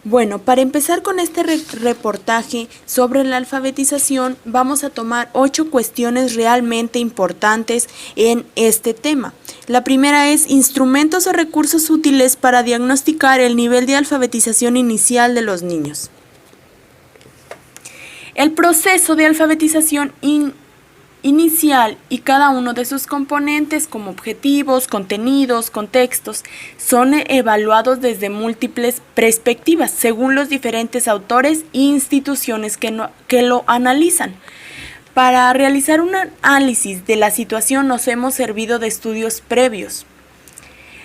Bueno, para empezar con este reportaje sobre la alfabetización, vamos a tomar 8 cuestiones realmente importantes en este tema. La primera es instrumentos o recursos útiles para diagnosticar el nivel de alfabetización inicial de los niños. El proceso de alfabetización inicial y cada uno de sus componentes como objetivos, contenidos, contextos, son evaluados desde múltiples perspectivas según los diferentes autores e instituciones que lo analizan. Para realizar un análisis de la situación nos hemos servido de estudios previos.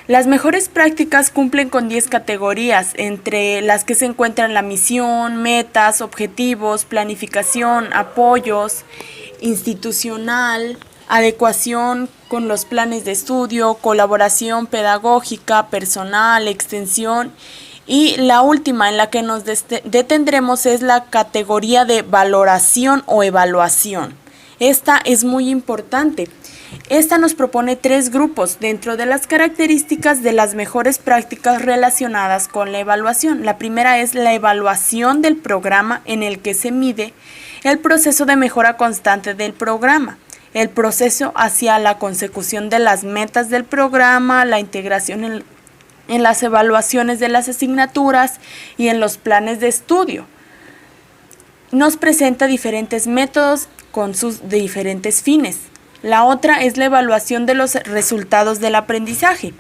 Las mejores prácticas cumplen con 10 categorías, entre las que se encuentran la misión, metas, objetivos, planificación, apoyos, institucional, adecuación con los planes de estudio, colaboración pedagógica, personal, extensión, y la última en la que nos detendremos es la categoría de valoración o evaluación. Esta es muy importante. Esta nos propone 3 grupos dentro de las características de las mejores prácticas relacionadas con la evaluación. La primera es la evaluación del programa, en el que se mide el proceso de mejora constante del programa, el proceso hacia la consecución de las metas del programa, la integración en las evaluaciones de las asignaturas y en los planes de estudio. Nos presenta diferentes métodos con sus diferentes fines. La otra es la evaluación de los resultados del aprendizaje,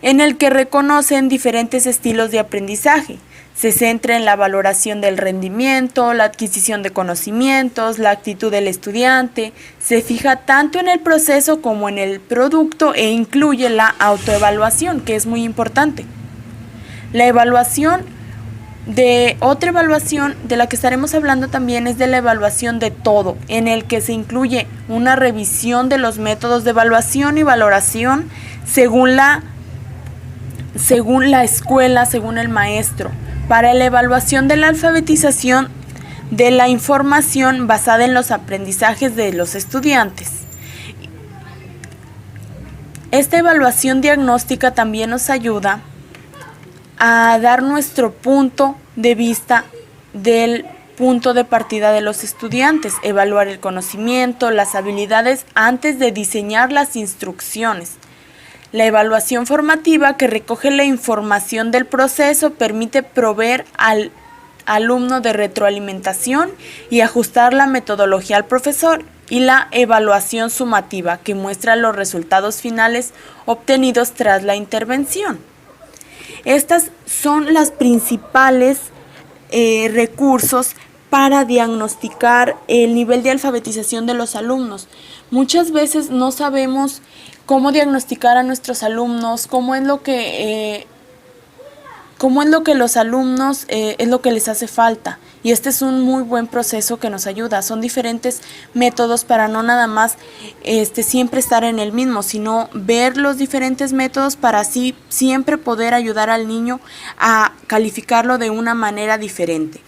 en el que reconocen diferentes estilos de aprendizaje. Se centra en la valoración del rendimiento, la adquisición de conocimientos, la actitud del estudiante, se fija tanto en el proceso como en el producto e incluye la autoevaluación, que es muy importante. La otra evaluación de la que estaremos hablando también es de la evaluación de todo, en el que se incluye una revisión de los métodos de evaluación y valoración según la escuela, según el maestro, para la evaluación de la alfabetización de la información basada en los aprendizajes de los estudiantes. Esta evaluación diagnóstica también nos ayuda a dar nuestro punto de vista del punto de partida de los estudiantes, evaluar el conocimiento, las habilidades antes de diseñar las instrucciones. La evaluación formativa, que recoge la información del proceso, permite proveer al alumno de retroalimentación y ajustar la metodología al profesor, y la evaluación sumativa, que muestra los resultados finales obtenidos tras la intervención. Estas son las principales recursos para diagnosticar el nivel de alfabetización de los alumnos. Muchas veces no sabemos cómo diagnosticar a nuestros alumnos, cómo es lo que los alumnos es lo que les hace falta. Y este es un muy buen proceso que nos ayuda. Son diferentes métodos para no nada más siempre estar en el mismo, sino ver los diferentes métodos para así siempre poder ayudar al niño a calificarlo de una manera diferente.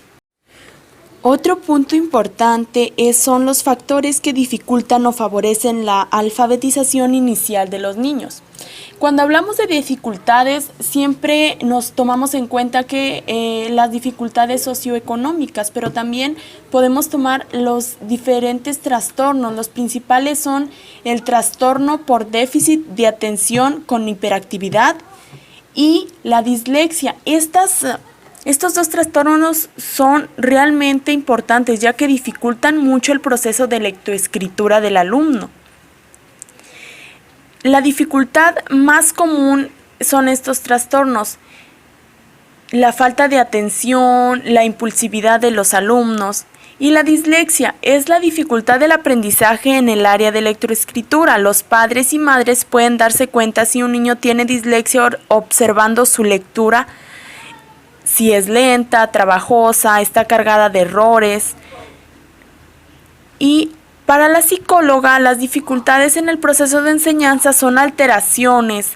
Otro punto importante son los factores que dificultan o favorecen la alfabetización inicial de los niños. Cuando hablamos de dificultades, siempre nos tomamos en cuenta que las dificultades socioeconómicas, pero también podemos tomar los diferentes trastornos. Los principales son el trastorno por déficit de atención con hiperactividad y la dislexia. Estos 2 trastornos son realmente importantes, ya que dificultan mucho el proceso de lectoescritura del alumno. La dificultad más común son estos trastornos: la falta de atención, la impulsividad de los alumnos, y la dislexia es la dificultad del aprendizaje en el área de lectoescritura. Los padres y madres pueden darse cuenta si un niño tiene dislexia observando su lectura, si es lenta, trabajosa, está cargada de errores. Y para la psicóloga, las dificultades en el proceso de enseñanza son alteraciones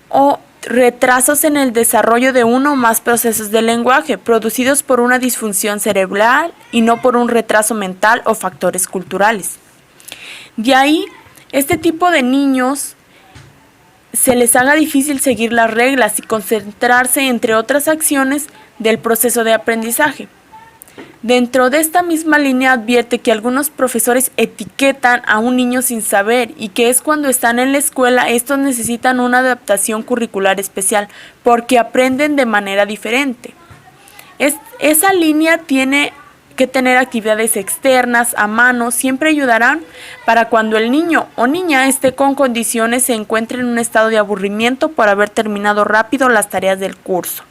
o retrasos en el desarrollo de uno o más procesos del lenguaje, producidos por una disfunción cerebral y no por un retraso mental o factores culturales. De ahí, este tipo de niños se les haga difícil seguir las reglas y concentrarse entre otras acciones del proceso de aprendizaje. Dentro de esta misma línea advierte que algunos profesores etiquetan a un niño sin saber y que es cuando están en la escuela estos necesitan una adaptación curricular especial porque aprenden de manera diferente. Esa línea tiene que tener actividades externas a mano, siempre ayudarán para cuando el niño o niña esté con condiciones se encuentre en un estado de aburrimiento por haber terminado rápido las tareas del curso.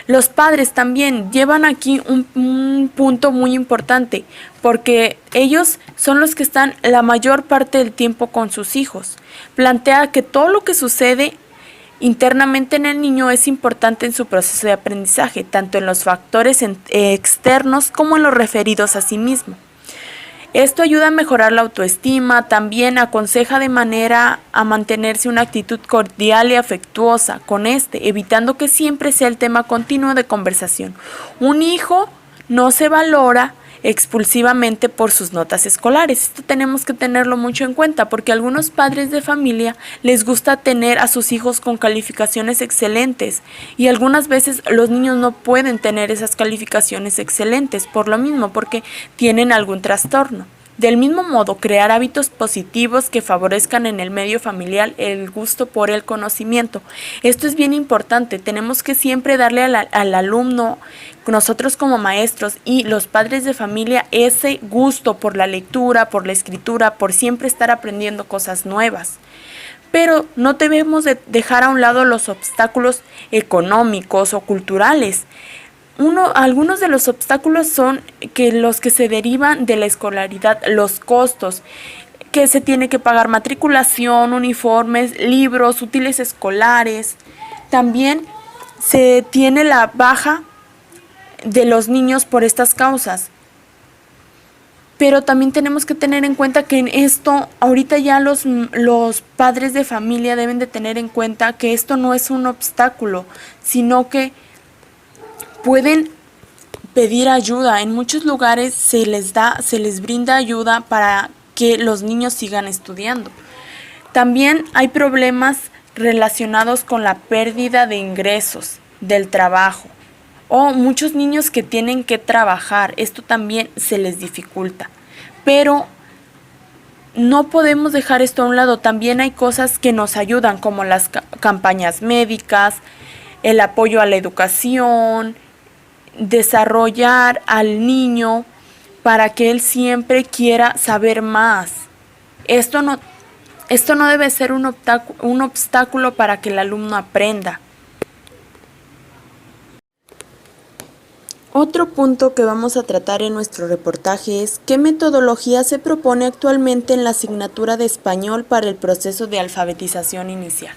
Los padres también llevan aquí un punto muy importante porque ellos son los que están la mayor parte del tiempo con sus hijos. Plantea que todo lo que sucede internamente en el niño es importante en su proceso de aprendizaje, tanto en los factores externos como en los referidos a sí mismo. Esto ayuda a mejorar la autoestima, también aconseja de manera a mantenerse una actitud cordial y afectuosa con evitando que siempre sea el tema continuo de conversación. Un hijo no se valora expulsivamente por sus notas escolares. Esto tenemos que tenerlo mucho en cuenta porque a algunos padres de familia les gusta tener a sus hijos con calificaciones excelentes y algunas veces los niños no pueden tener esas calificaciones excelentes por lo mismo, porque tienen algún trastorno. Del mismo modo, crear hábitos positivos que favorezcan en el medio familiar el gusto por el conocimiento. Esto es bien importante, tenemos que siempre darle al alumno, nosotros como maestros y los padres de familia, ese gusto por la lectura, por la escritura, por siempre estar aprendiendo cosas nuevas. Pero no debemos dejar a un lado los obstáculos económicos o culturales. Algunos de los obstáculos son los que se derivan de la escolaridad, los costos, que se tiene que pagar matriculación, uniformes, libros, útiles escolares. También se tiene la baja de los niños por estas causas. Pero también tenemos que tener en cuenta que en esto, ahorita ya los padres de familia deben de tener en cuenta que esto no es un obstáculo, sino que pueden pedir ayuda. En muchos lugares se les brinda ayuda para que los niños sigan estudiando. También hay problemas relacionados con la pérdida de ingresos del trabajo o muchos niños que tienen que trabajar. Esto también se les dificulta. Pero no podemos dejar esto a un lado. También hay cosas que nos ayudan como las campañas médicas, el apoyo a la educación, desarrollar al niño para que él siempre quiera saber más. Esto no debe ser un obstáculo para que el alumno aprenda. Otro punto que vamos a tratar en nuestro reportaje es qué metodología se propone actualmente en la asignatura de español para el proceso de alfabetización inicial.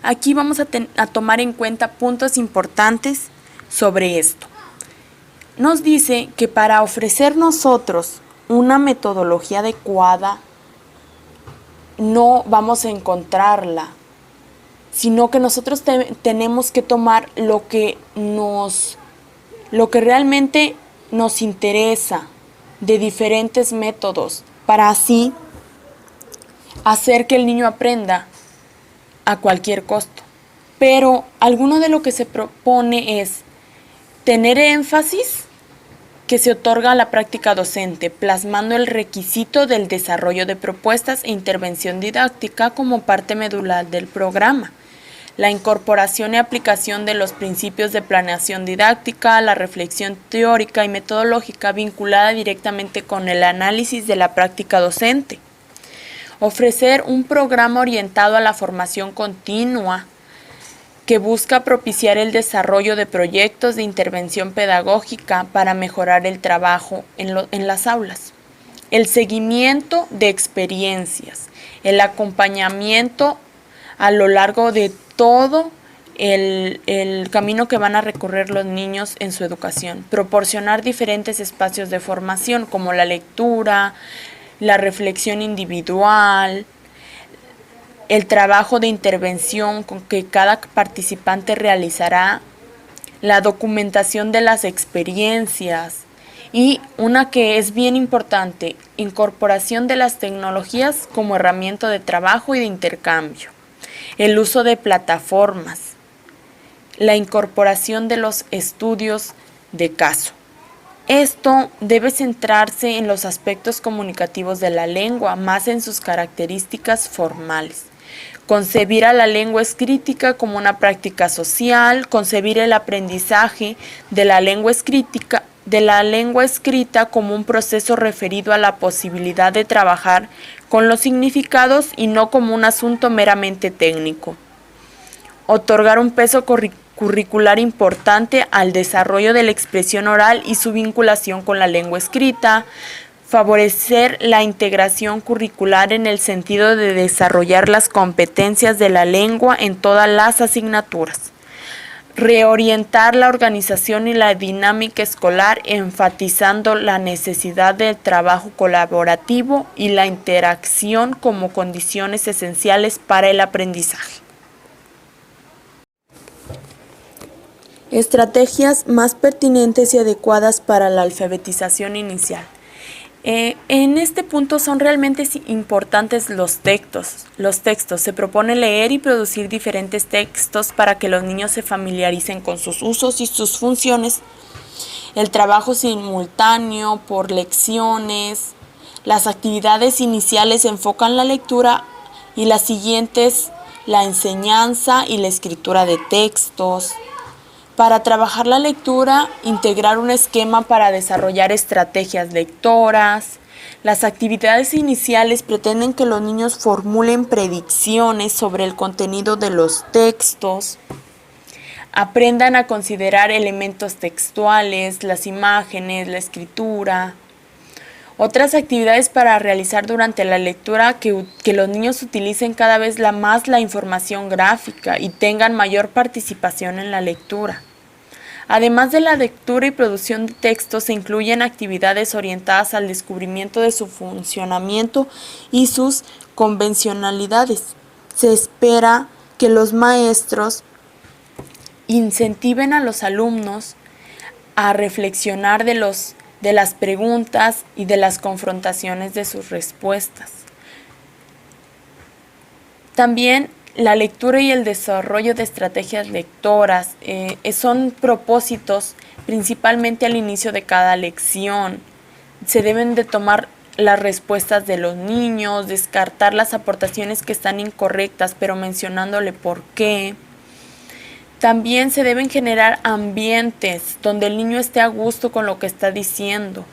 Aquí vamos a tomar en cuenta puntos importantes sobre esto. Nos dice que para ofrecer nosotros una metodología adecuada no vamos a encontrarla, sino que nosotros tenemos que tomar lo que realmente nos interesa de diferentes métodos para así hacer que el niño aprenda a cualquier costo. Pero alguno de lo que se propone es tener énfasis que se otorga a la práctica docente, plasmando el requisito del desarrollo de propuestas e intervención didáctica como parte medular del programa. La incorporación y aplicación de los principios de planeación didáctica, la reflexión teórica y metodológica vinculada directamente con el análisis de la práctica docente. Ofrecer un programa orientado a la formación continua que busca propiciar el desarrollo de proyectos de intervención pedagógica para mejorar el trabajo en las aulas. El seguimiento de experiencias, el acompañamiento a lo largo de todo el camino que van a recorrer los niños en su educación. Proporcionar diferentes espacios de formación como la lectura, la reflexión individual, el trabajo de intervención con que cada participante realizará, la documentación de las experiencias Y una que es bien importante, incorporación de las tecnologías como herramienta de trabajo y de intercambio. El uso de plataformas. La incorporación de los estudios de caso. Esto debe centrarse en los aspectos comunicativos de la lengua, más en sus características formales. Concebir a la lengua escrita como una práctica social, concebir el aprendizaje de la lengua escrita como un proceso referido a la posibilidad de trabajar con los significados y no como un asunto meramente técnico. Otorgar un peso curricular importante al desarrollo de la expresión oral y su vinculación con la lengua escrita. Favorecer la integración curricular en el sentido de desarrollar las competencias de la lengua en todas las asignaturas. Reorientar la organización y la dinámica escolar, enfatizando la necesidad del trabajo colaborativo y la interacción como condiciones esenciales para el aprendizaje. Estrategias más pertinentes y adecuadas para la alfabetización inicial. En este punto son realmente importantes los textos. Se propone leer y producir diferentes textos para que los niños se familiaricen con sus usos y sus funciones. El trabajo simultáneo por lecciones. Las actividades iniciales enfocan la lectura y las siguientes la enseñanza y la escritura de textos. Para trabajar la lectura, integrar un esquema para desarrollar estrategias lectoras. Las actividades iniciales pretenden que los niños formulen predicciones sobre el contenido de los textos, aprendan a considerar elementos textuales, las imágenes, la escritura. Otras actividades para realizar durante la lectura, que los niños utilicen cada vez más la información gráfica y tengan mayor participación en la lectura. Además de la lectura y producción de textos, se incluyen actividades orientadas al descubrimiento de su funcionamiento y sus convencionalidades. Se espera que los maestros incentiven a los alumnos a reflexionar de las preguntas y de las confrontaciones de sus respuestas. También la lectura y el desarrollo de estrategias lectoras son propósitos principalmente al inicio de cada lección. Se deben de tomar las respuestas de los niños, descartar las aportaciones que están incorrectas, pero mencionándole por qué. También se deben generar ambientes donde el niño esté a gusto con lo que está diciendo.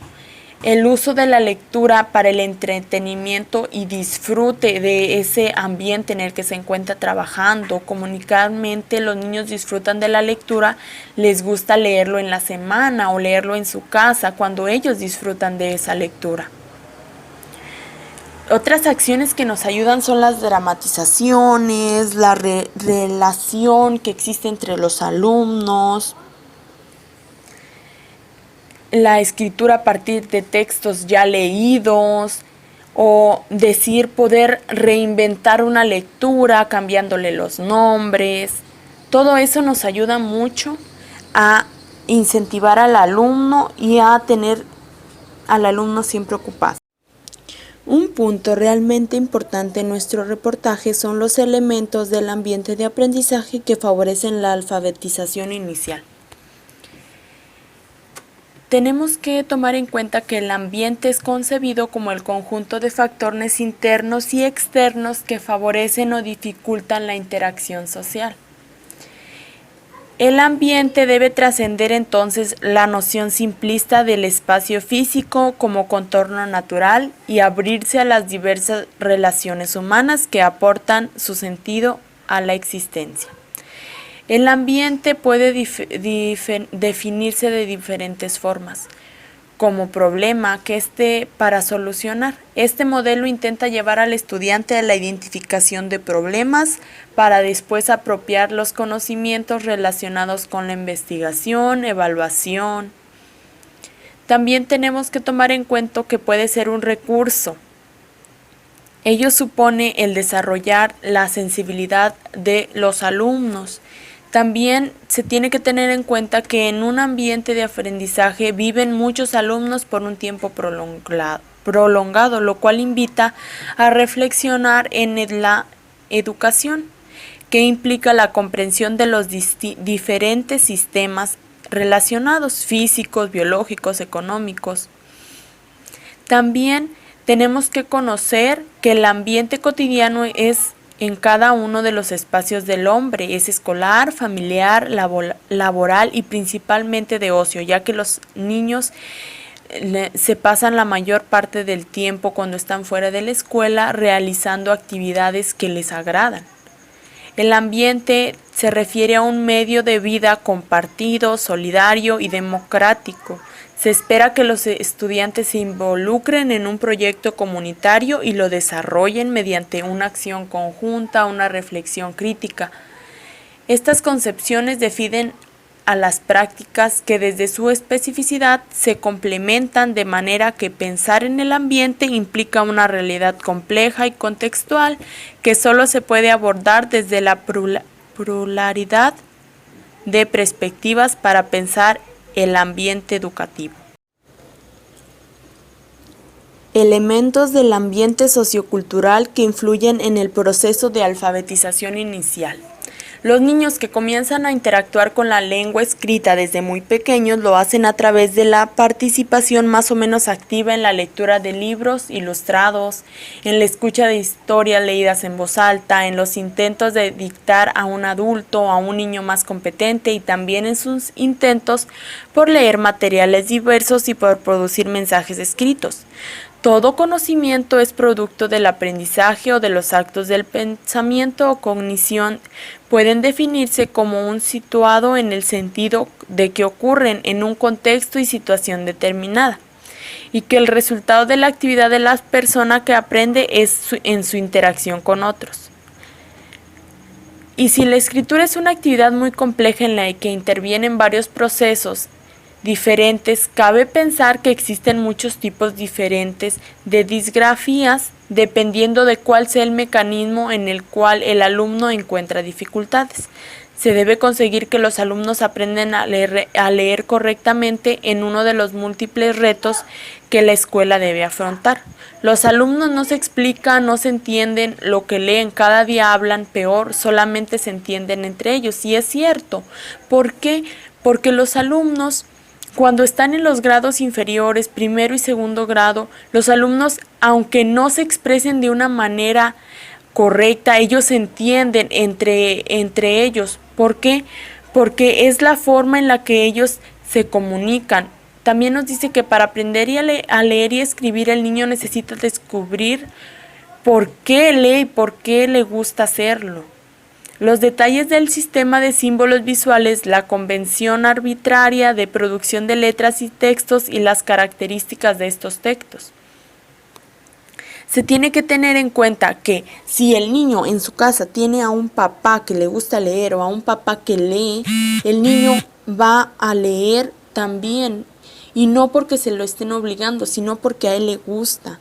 El uso de la lectura para el entretenimiento y disfrute de ese ambiente en el que se encuentra trabajando. Comunicadamente los niños disfrutan de la lectura, les gusta leerlo en la semana o leerlo en su casa cuando ellos disfrutan de esa lectura. Otras acciones que nos ayudan son las dramatizaciones, la relación que existe entre los alumnos, la escritura a partir de textos ya leídos, o poder reinventar una lectura cambiándole los nombres. Todo eso nos ayuda mucho a incentivar al alumno y a tener al alumno siempre ocupado. Un punto realmente importante en nuestro reportaje son los elementos del ambiente de aprendizaje que favorecen la alfabetización inicial. Tenemos que tomar en cuenta que el ambiente es concebido como el conjunto de factores internos y externos que favorecen o dificultan la interacción social. El ambiente debe trascender entonces la noción simplista del espacio físico como contorno natural y abrirse a las diversas relaciones humanas que aportan su sentido a la existencia. El ambiente puede definirse de diferentes formas, como problema para solucionar. Este modelo intenta llevar al estudiante a la identificación de problemas para después apropiar los conocimientos relacionados con la investigación, evaluación. También tenemos que tomar en cuenta que puede ser un recurso. Ello supone el desarrollar la sensibilidad de los alumnos. También se tiene que tener en cuenta que en un ambiente de aprendizaje viven muchos alumnos por un tiempo prolongado, lo cual invita a reflexionar en la educación, que implica la comprensión de los diferentes sistemas relacionados, físicos, biológicos, económicos. También tenemos que conocer que el ambiente cotidiano es en cada uno de los espacios del hombre, es escolar, familiar, laboral y principalmente de ocio, ya que los niños se pasan la mayor parte del tiempo cuando están fuera de la escuela realizando actividades que les agradan. El ambiente se refiere a un medio de vida compartido, solidario y democrático. Se espera que los estudiantes se involucren en un proyecto comunitario y lo desarrollen mediante una acción conjunta, una reflexión crítica. Estas concepciones definen a las prácticas que desde su especificidad se complementan de manera que pensar en el ambiente implica una realidad compleja y contextual que solo se puede abordar desde la pluralidad de perspectivas para pensar el ambiente educativo. Elementos del ambiente sociocultural que influyen en el proceso de alfabetización inicial. Los niños que comienzan a interactuar con la lengua escrita desde muy pequeños lo hacen a través de la participación más o menos activa en la lectura de libros ilustrados, en la escucha de historias leídas en voz alta, en los intentos de dictar a un adulto o a un niño más competente y también en sus intentos por leer materiales diversos y por producir mensajes escritos. Todo conocimiento es producto del aprendizaje o de los actos del pensamiento o cognición. Pueden definirse como un situado en el sentido de que ocurren en un contexto y situación determinada, y que el resultado de la actividad de la persona que aprende es en su interacción con otros. Y si la escritura es una actividad muy compleja en la que intervienen varios procesos diferentes, cabe pensar que existen muchos tipos diferentes de disgrafías dependiendo de cuál sea el mecanismo en el cual el alumno encuentra dificultades. Se debe conseguir que los alumnos aprendan a leer correctamente en uno de los múltiples retos que la escuela debe afrontar. Los alumnos no se explican, no se entienden lo que leen, cada día hablan peor, solamente se entienden entre ellos. Y es cierto. ¿Por qué? Porque los alumnos, cuando están en los grados inferiores, primero y segundo grado, los alumnos, aunque no se expresen de una manera correcta, ellos se entienden entre ellos. ¿Por qué? Porque es la forma en la que ellos se comunican. También nos dice que para aprender a leer y escribir el niño necesita descubrir por qué lee y por qué le gusta hacerlo. Los detalles del sistema de símbolos visuales, la convención arbitraria de producción de letras y textos y las características de estos textos. Se tiene que tener en cuenta que si el niño en su casa tiene a un papá que le gusta leer o a un papá que lee, el niño va a leer también, y no porque se lo estén obligando, sino porque a él le gusta.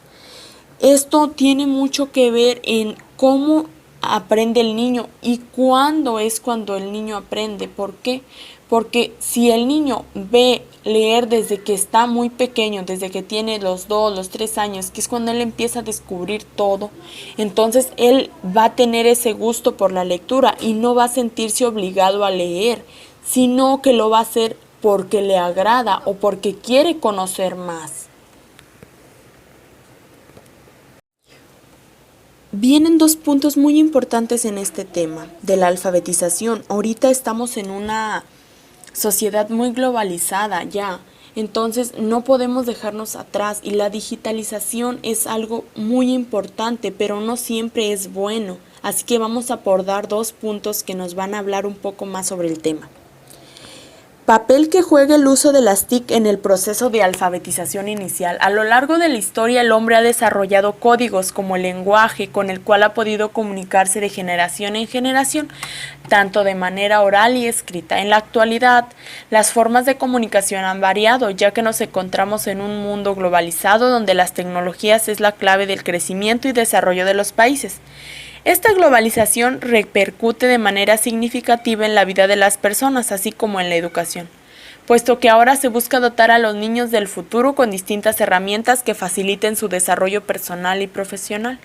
Esto tiene mucho que ver en cómo aprende el niño y cuándo es cuando el niño aprende. ¿Por qué? Porque si el niño ve leer desde que está muy pequeño, desde que tiene los 2, los 3 años, que es cuando él empieza a descubrir todo, entonces él va a tener ese gusto por la lectura y no va a sentirse obligado a leer, sino que lo va a hacer porque le agrada o porque quiere conocer más. Vienen dos puntos muy importantes en este tema de la alfabetización. Ahorita estamos en una sociedad muy globalizada ya, entonces no podemos dejarnos atrás y la digitalización es algo muy importante, pero no siempre es bueno. Así que vamos a abordar dos puntos que nos van a hablar un poco más sobre el tema. Papel que juega el uso de las TIC en el proceso de alfabetización inicial. A lo largo de la historia, el hombre ha desarrollado códigos como el lenguaje con el cual ha podido comunicarse de generación en generación, tanto de manera oral y escrita. En la actualidad, las formas de comunicación han variado, ya que nos encontramos en un mundo globalizado donde las tecnologías es la clave del crecimiento y desarrollo de los países. Esta globalización repercute de manera significativa en la vida de las personas, así como en la educación, puesto que ahora se busca dotar a los niños del futuro con distintas herramientas que faciliten su desarrollo personal y profesional.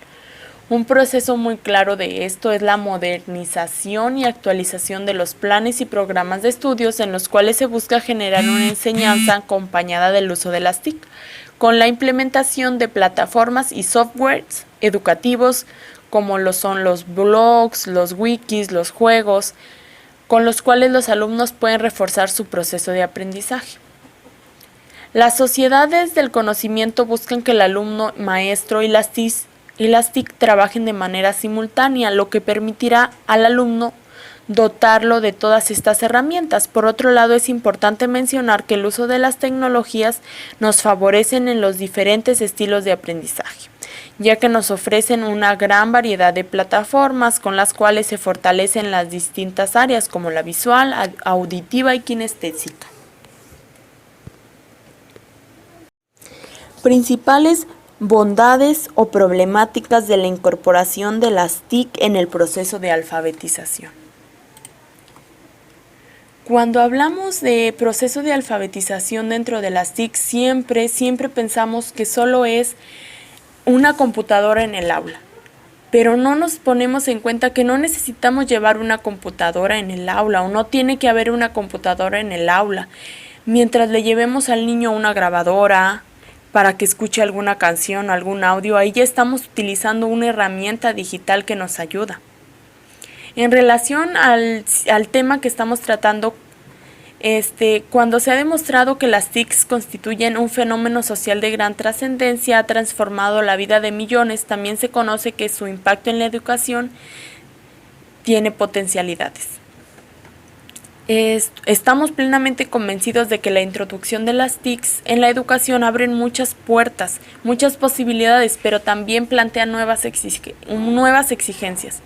Un proceso muy claro de esto es la modernización y actualización de los planes y programas de estudios en los cuales se busca generar una enseñanza acompañada del uso de las TIC, con la implementación de plataformas y softwares educativos como lo son los blogs, los wikis, los juegos, con los cuales los alumnos pueden reforzar su proceso de aprendizaje. Las sociedades del conocimiento buscan que el alumno, maestro y las TIC trabajen de manera simultánea, lo que permitirá al alumno dotarlo de todas estas herramientas. Por otro lado, es importante mencionar que el uso de las tecnologías nos favorecen en los diferentes estilos de aprendizaje, ya que nos ofrecen una gran variedad de plataformas con las cuales se fortalecen las distintas áreas como la visual, auditiva y kinestésica. Principales bondades o problemáticas de la incorporación de las TIC en el proceso de alfabetización. Cuando hablamos de proceso de alfabetización dentro de las TIC, siempre pensamos que solo es una computadora en el aula, pero no nos ponemos en cuenta que no necesitamos llevar una computadora en el aula o no tiene que haber una computadora en el aula. Mientras le llevemos al niño una grabadora para que escuche alguna canción o algún audio, ahí ya estamos utilizando una herramienta digital que nos ayuda. En relación al tema que estamos tratando, cuando se ha demostrado que las TICs constituyen un fenómeno social de gran trascendencia, ha transformado la vida de millones, también se conoce que su impacto en la educación tiene potencialidades. Estamos plenamente convencidos de que la introducción de las TICs en la educación abren muchas puertas, muchas posibilidades, pero también plantean nuevas exigencias.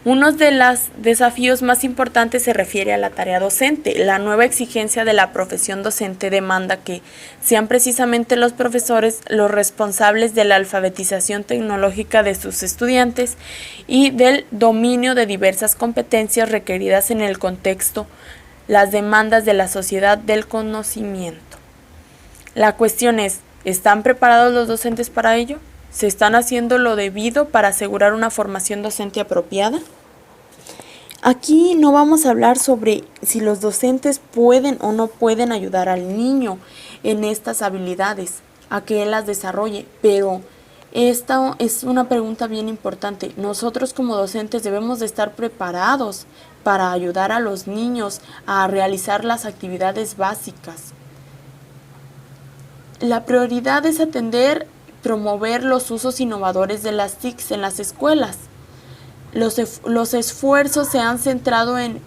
Uno de los desafíos más importantes se refiere a la tarea docente. La nueva exigencia de la profesión docente demanda que sean precisamente los profesores los responsables de la alfabetización tecnológica de sus estudiantes y del dominio de diversas competencias requeridas en el contexto, las demandas de la sociedad del conocimiento. La cuestión es, ¿están preparados los docentes para ello? ¿Se están haciendo lo debido para asegurar una formación docente apropiada? Aquí no vamos a hablar sobre si los docentes pueden o no pueden ayudar al niño en estas habilidades, a que él las desarrolle, pero esta es una pregunta bien importante. Nosotros como docentes debemos de estar preparados para ayudar a los niños a realizar las actividades básicas. La prioridad es promover los usos innovadores de las TICs en las escuelas. Los esfuerzos se han centrado en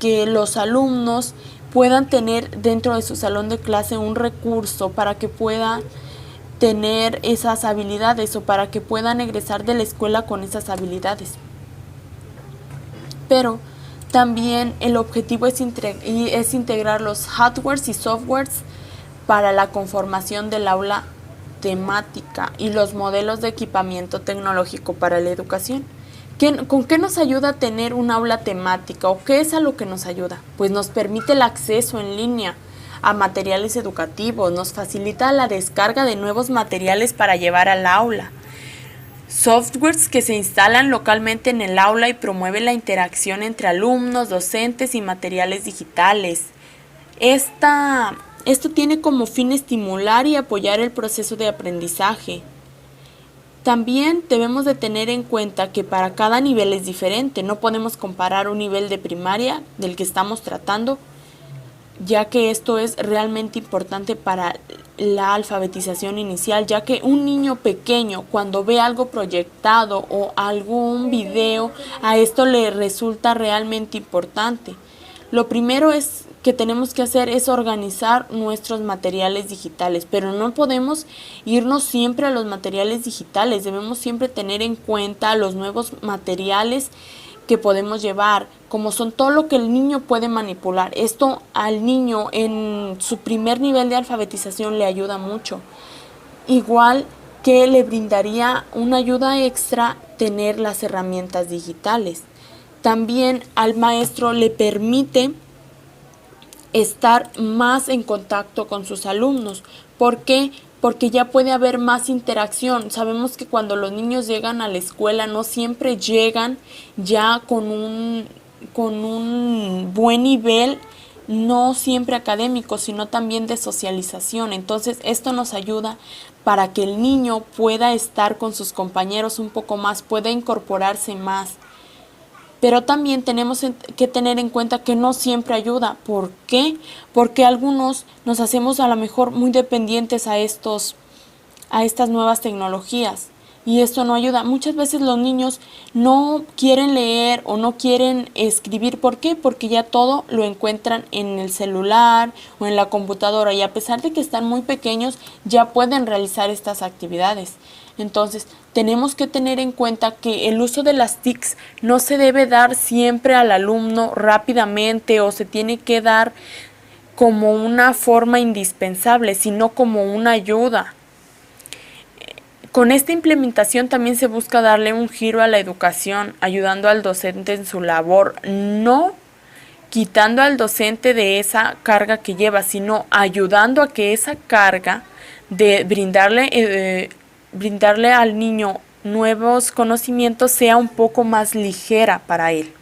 que los alumnos puedan tener dentro de su salón de clase un recurso para que puedan tener esas habilidades o para que puedan egresar de la escuela con esas habilidades. Pero también el objetivo es integrar los hardwares y softwares para la conformación del aula temática y los modelos de equipamiento tecnológico para la educación. ¿Con qué nos ayuda a tener un aula temática o qué es a lo que nos ayuda? Pues nos permite el acceso en línea a materiales educativos, nos facilita la descarga de nuevos materiales para llevar al aula, softwares que se instalan localmente en el aula y promueven la interacción entre alumnos, docentes y materiales digitales. Esto tiene como fin estimular y apoyar el proceso de aprendizaje. También debemos de tener en cuenta que para cada nivel es diferente, no podemos comparar un nivel de primaria del que estamos tratando, ya que esto es realmente importante para la alfabetización inicial, ya que un niño pequeño cuando ve algo proyectado o algún video, a esto le resulta realmente importante. Lo primero que tenemos que hacer es organizar nuestros materiales digitales, pero no podemos irnos siempre a los materiales digitales, debemos siempre tener en cuenta los nuevos materiales que podemos llevar, como son todo lo que el niño puede manipular. Esto al niño en su primer nivel de alfabetización le ayuda mucho. Igual que le brindaría una ayuda extra tener las herramientas digitales. También al maestro le permite estar más en contacto con sus alumnos. ¿Por qué? Porque ya puede haber más interacción. Sabemos que cuando los niños llegan a la escuela no siempre llegan ya con un buen nivel, no siempre académico, sino también de socialización. Entonces esto nos ayuda para que el niño pueda estar con sus compañeros un poco más, pueda incorporarse más. Pero también tenemos que tener en cuenta que no siempre ayuda. ¿Por qué? Porque algunos nos hacemos a lo mejor muy dependientes a estas nuevas tecnologías y esto no ayuda. Muchas veces los niños no quieren leer o no quieren escribir. ¿Por qué? Porque ya todo lo encuentran en el celular o en la computadora y a pesar de que están muy pequeños ya pueden realizar estas actividades. Entonces, tenemos que tener en cuenta que el uso de las TICs no se debe dar siempre al alumno rápidamente o se tiene que dar como una forma indispensable, sino como una ayuda. Con esta implementación también se busca darle un giro a la educación, ayudando al docente en su labor, no quitando al docente de esa carga que lleva, sino ayudando a que esa carga de brindarle al niño nuevos conocimientos sea un poco más ligera para él.